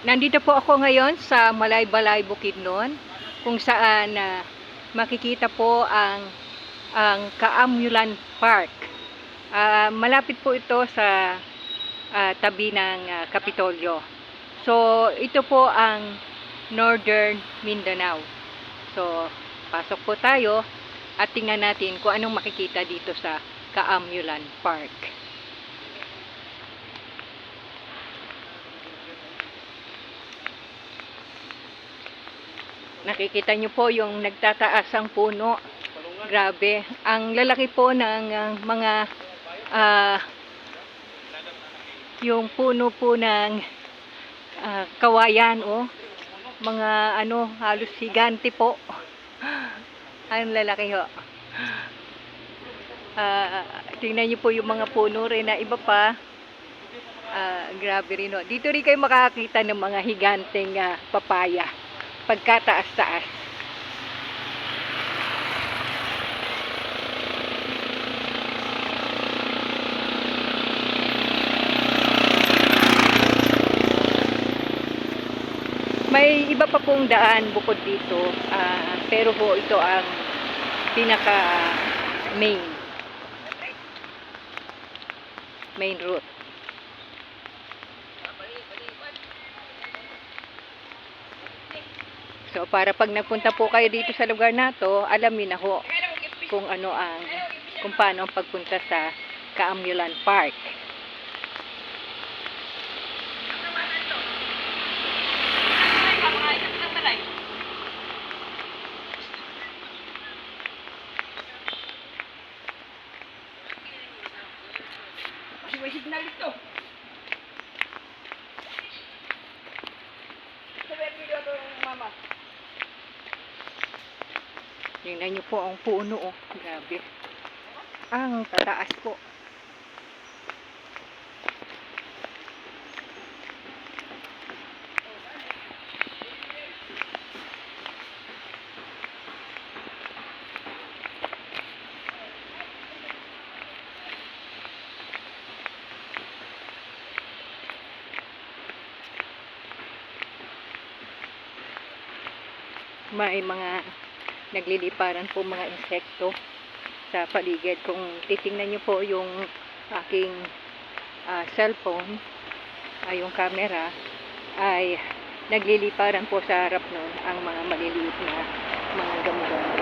Nandito po ako ngayon sa Malaybalay, Bukidnon, kung saan makikita po ang Kaamulan Park. Malapit po ito sa tabi ng Kapitolyo. So, ito po ang Northern Mindanao. So, pasok po tayo at tingnan natin kung anong makikita dito sa Kaamulan Park. Nakikita nyo po yung nagtataas ang puno. Grabe. Ang lalaki po ng mga yung puno po ng kawayan, oh. Mga halos higante po. Ang lalaki ho. Tingnan nyo po yung mga puno rin na iba pa. Grabe rin ho. Dito rin kayo makakita ng mga higanteng papaya. Pagkataas-taas. May iba pa pong daan bukod dito, pero po ito ang pinaka main route. So, para pag nagpunta po kayo dito sa lugar na to, alamin na ho kung paano ang pagpunta sa Kaamulan Park. May signal ito. Mama. Tingnan niyo po ang puno, oh. Grabe. Ang tataas po. May mga nagliliparan po mga insekto sa paligid. Kung titingnan nyo po yung aking cellphone, yung camera, ay nagliliparan po sa harap nun ang mga maliliit na mga gamo-gamo.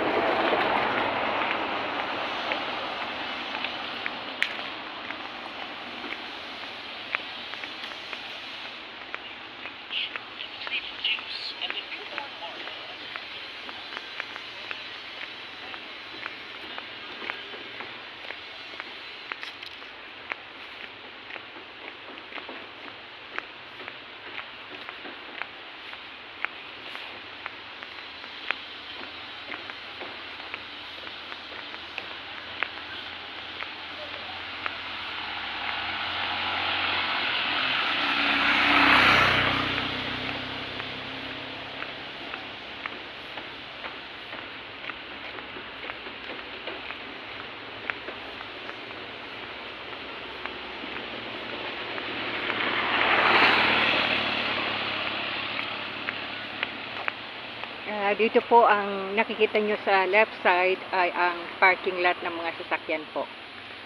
Dito po ang nakikita nyo sa left side ay ang parking lot ng mga sasakyan po.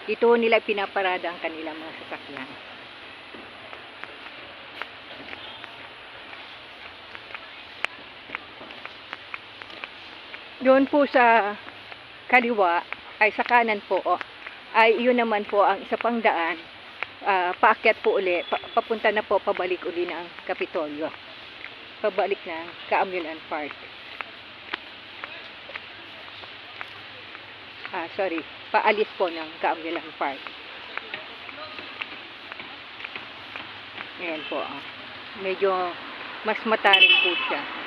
Dito nila pinaparada ang kanilang mga sasakyan. Doon po sa kaliwa, ay sa kanan po, ay yun naman po ang isa pang daan. Paakyat po uli, papunta na po, pabalik uli ng Kapitolyo. Pabalik ng Kaamulan Park. Paalis po ng Kaamulan Park. Ayan po. Medyo mas matarik po siya.